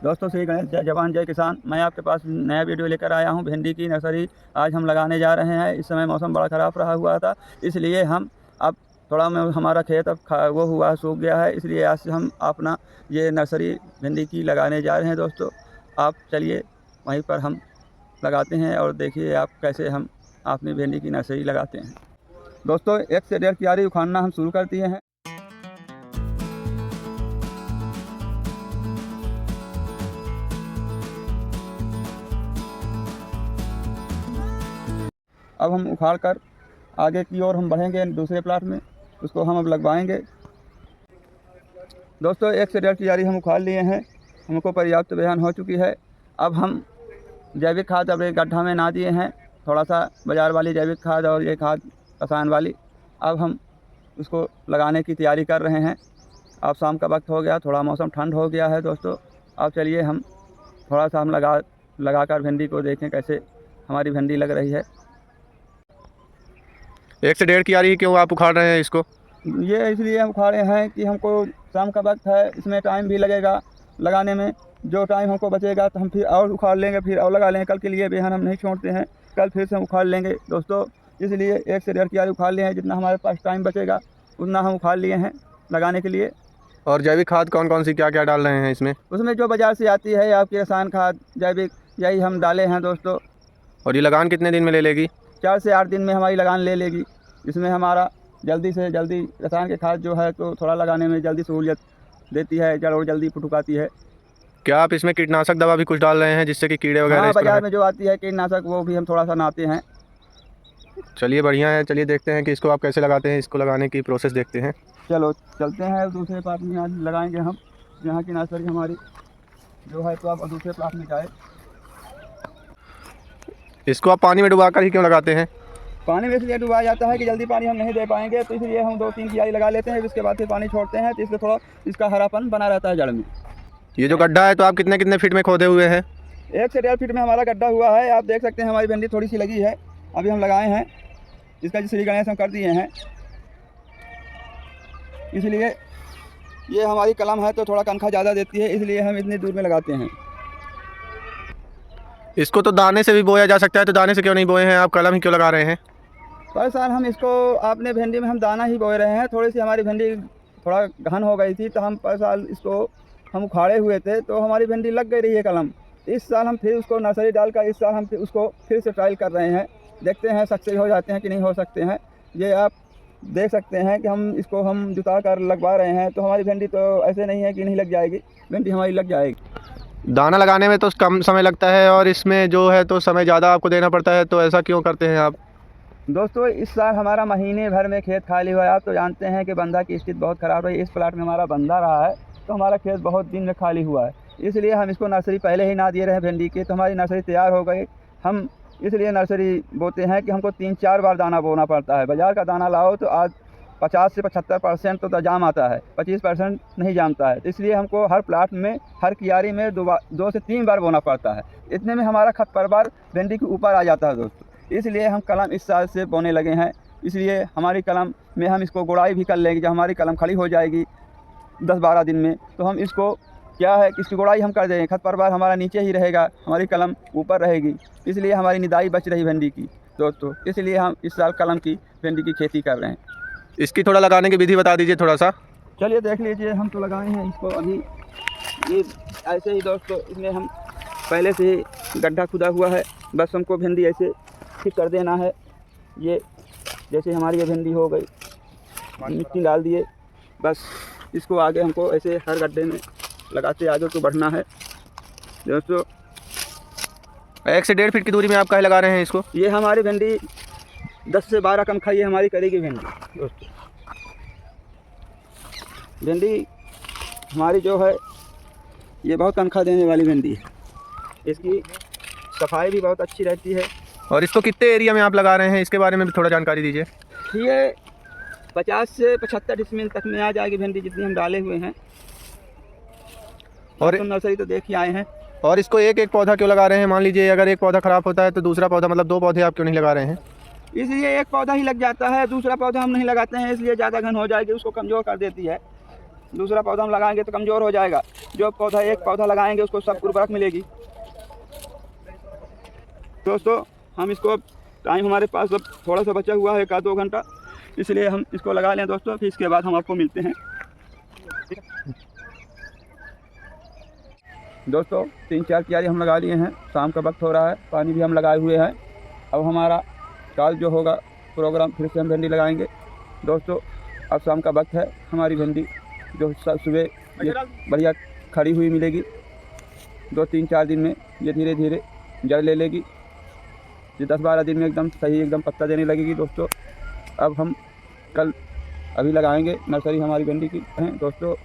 दोस्तों श्री गणेश, जय जवान जय किसान। मैं आपके पास नया वीडियो लेकर आया हूं। भिंडी की नर्सरी आज हम लगाने जा रहे हैं। इस समय मौसम बड़ा ख़राब रहा हुआ था, इसलिए हम अब थोड़ा में हमारा खेत अब वो हुआ सूख गया है, इसलिए आज से हम अपना ये नर्सरी भिंडी की लगाने जा रहे हैं। दोस्तों आप चलिए वहीं पर हम लगाते हैं और देखिए आप कैसे हम अपनी भिंडी की नर्सरी लगाते हैं। दोस्तों 1 से 1.5 क्यारी उखाड़ना हम शुरू कर दिए हैं। अब हम उखाड़ कर आगे की ओर हम बढ़ेंगे दूसरे प्लाट में, उसको हम अब लगवाएंगे। दोस्तों 1 से 1.5 क्यारी हम उखाड़ लिए हैं, हमको पर्याप्त बयान हो चुकी है। अब हम जैविक खाद अब एक गड्ढा में ना दिए हैं, थोड़ा सा बाज़ार वाली जैविक खाद और ये खाद रसायन वाली, अब हम उसको लगाने की तैयारी कर रहे हैं। अब शाम का वक्त हो गया, थोड़ा मौसम ठंड हो गया है। दोस्तों अब चलिए हम थोड़ा सा हम लगा कर भिंडी को देखें कैसे हमारी भिंडी लग रही है। 1 से 1.5 क्यारी क्यों आप उखाड़ रहे हैं इसको? ये इसलिए हम उखाड़े हैं कि हमको शाम का वक्त है, इसमें टाइम भी लगेगा लगाने में। जो टाइम हमको बचेगा तो हम फिर और उखाड़ लेंगे, फिर और लगा लेंगे। कल के लिए बेहन हम नहीं छोड़ते हैं, कल फिर से हम उखाड़ लेंगे। दोस्तों इसलिए 1 से 1.5 क्यारी उखाड़ लिए हैं, जितना हमारे पास टाइम बचेगा उतना हम उखाड़ लिए हैं लगाने के लिए। और जैविक खाद कौन कौन सी क्या क्या डाल रहे हैं इसमें? उसमें जो बाज़ार से आती है आपकी रसायन खाद जैविक, यही हम डाले हैं दोस्तों। और ये लगान कितने दिन में ले लेगी? 4 से 8 दिन में हमारी लगान ले लेगी। इसमें हमारा जल्दी से जल्दी रसायन के खाद जो है तो थोड़ा लगाने में जल्दी सहूलियत देती है, जड़ और जल्दी फुटुकाती है। क्या आप इसमें कीटनाशक दवा भी कुछ डाल रहे हैं जिससे कि कीड़े वगैरह? हाँ, बाज़ार में जो आती है कीटनाशक वो भी हम थोड़ा सा नाते हैं। चलिए बढ़िया है, चलिए देखते हैं कि इसको आप कैसे लगाते हैं, इसको लगाने की प्रोसेस देखते हैं। चलो चलते हैं, दूसरे प्लाट में आज लगाएंगे हम। यहाँ की नर्सरी हमारी जो है तो आप दूसरे प्लाट में जाए। इसको आप पानी में डुबा कर ही क्यों लगाते हैं? पानी में इसलिए डुबाया जाता है कि जल्दी पानी हम नहीं दे पाएंगे, तो इसलिए हम 2-3 क्यारी लगा लेते हैं, इसके बाद फिर पानी छोड़ते हैं, तो इससे थोड़ा इसका हरापन बना रहता है जड़ में। ये जो गड्ढा है तो आप कितने कितने फीट में खोदे हुए हैं? 1 से 1.5 फीट में हमारा गड्ढा हुआ है। आप देख सकते हैं हमारी भिंडी थोड़ी सी लगी है, अभी हम लगाए हैं। इसका जो श्री गणेश हम कर दिए हैं, इसलिए ये हमारी कलम है तो थोड़ा कनखा ज़्यादा देती है, इसलिए हम इतनी दूर में लगाते हैं। इसको तो दाने से भी बोया जा सकता है, तो दाने से क्यों नहीं बोए हैं आप, कलम ही क्यों लगा रहे हैं? पर साल हम इसको अपने भिंडी में हम दाना ही बोए रहे हैं। थोड़ी सी हमारी भिंडी थोड़ा घन हो गई थी, तो हम पर साल इसको हम उखाड़े हुए थे, तो हमारी भिंडी लग गई रही है कलम। इस साल हम फिर उसको नर्सरी डालकर इस साल हम फिर उसको फिर से ट्रायल कर रहे हैं, देखते हैं सक्सेस हो जाते हैं कि नहीं हो सकते हैं। ये आप देख सकते हैं कि हम इसको हम जुता कर लगवा रहे हैं, तो हमारी भिंडी तो ऐसे नहीं है कि नहीं लग जाएगी, भिंडी हमारी लग जाएगी। दाना लगाने में तो कम समय लगता है और इसमें जो है तो समय ज़्यादा आपको देना पड़ता है, तो ऐसा क्यों करते हैं आप? दोस्तों इस साल हमारा महीने भर में खेत खाली हुआ है। आप तो जानते हैं कि बंदा की स्थिति बहुत ख़राब रही। इस प्लाट में हमारा बंदा रहा है, तो हमारा खेत बहुत दिन में खाली हुआ है, इसलिए हम इसको नर्सरी पहले ही ना दिए रहे भिंडी की, तो हमारी नर्सरी तैयार हो गई। हम इसलिए नर्सरी बोते हैं कि हमको 3-4 बार दाना बोना पड़ता है। बाज़ार का दाना लाओ तो आज 50 से 75% तो जाम आता है, 25% नहीं जामता है, तो इसलिए हमको हर प्लाट में हर क्यारी में 2 से 3 बार बोना पड़ता है। इतने में हमारा खरपतवार भिंडी के ऊपर आ जाता है दोस्तों, इसलिए हम कलम इस साल से बोने लगे हैं। इसलिए हमारी कलम में हम इसको गुड़ाई भी कर लेंगे। जब हमारी कलम खड़ी हो जाएगी 10-12 दिन में, तो हम इसको क्या है कि इसकी गुड़ाई हम कर देंगे। खरपतवार हमारा नीचे ही रहेगा, हमारी कलम ऊपर रहेगी, इसलिए हमारी निदाई बच रही भिंडी की दोस्तों। इसलिए हम इस साल कलम की भिंडी की खेती कर रहे हैं। इसकी थोड़ा लगाने की विधि बता दीजिए थोड़ा सा। चलिए देख लीजिए, हम तो लगाए हैं इसको अभी ये ऐसे ही दोस्तों। इसमें हम पहले से ही गड्ढा खुदा हुआ है, बस हमको भिंडी ऐसे ठीक कर देना है। ये जैसे हमारी ये भिंडी हो गई, मिट्टी डाल दिए, बस इसको आगे हमको ऐसे हर गड्ढे में लगाते आगे को बढ़ना है दोस्तों। 1 से 1.5 फीट की दूरी में आप काहे लगा रहे हैं इसको? ये हमारी भिंडी 10 से 12 कम खाई हमारी करेगी भिंडी दोस्तों। भिंडी हमारी जो है ये बहुत कनखा देने वाली भिंडी है, इसकी सफाई भी बहुत अच्छी रहती है। और इसको कितने एरिया में आप लगा रहे हैं, इसके बारे में भी थोड़ा जानकारी दीजिए। ये 50 से 75 डिसमिल तक में आ जाएगी भिंडी जितनी हम डाले हुए हैं। और तो नर्सरी तो देख ही आए हैं। और इसको एक एक पौधा क्यों लगा रहे हैं? मान लीजिए अगर एक पौधा ख़राब होता है तो दूसरा पौधा, मतलब 2 पौधे आप क्यों नहीं लगा रहे हैं? इसलिए एक पौधा ही लग जाता है, दूसरा पौधा हम नहीं लगाते हैं, इसलिए ज़्यादा घन हो जाएगी, उसको कमज़ोर कर देती है। दूसरा पौधा हम लगाएंगे तो कमज़ोर हो जाएगा। जो पौधा एक पौधा लगाएंगे उसको सब उर्वरक मिलेगी। दोस्तों हम इसको टाइम हमारे पास अब थोड़ा सा बचा हुआ है, 1-2 घंटा, इसलिए हम इसको लगा लें दोस्तों, फिर इसके बाद हम आपको मिलते हैं। दोस्तों 3-4 क्यारी हम लगा लिए हैं, शाम का वक्त हो रहा है, पानी भी हम लगाए हुए हैं। अब हमारा कल जो होगा प्रोग्राम फिर से हम भिंडी लगाएंगे। दोस्तों अब शाम का वक्त है, हमारी भिंडी जो सुबह ये बढ़िया खड़ी हुई मिलेगी। 2-3-4 दिन में ये धीरे धीरे जड़ ले लेगी। ये 10-12 दिन में एकदम सही एकदम पत्ता देने लगेगी। दोस्तों अब हम कल अभी लगाएंगे, नर्सरी हमारी भिंडी की है। दोस्तों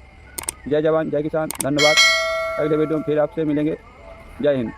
जय जवान जय किसान, धन्यवाद। अगले वीडियो में फिर आपसे मिलेंगे। जय हिंद।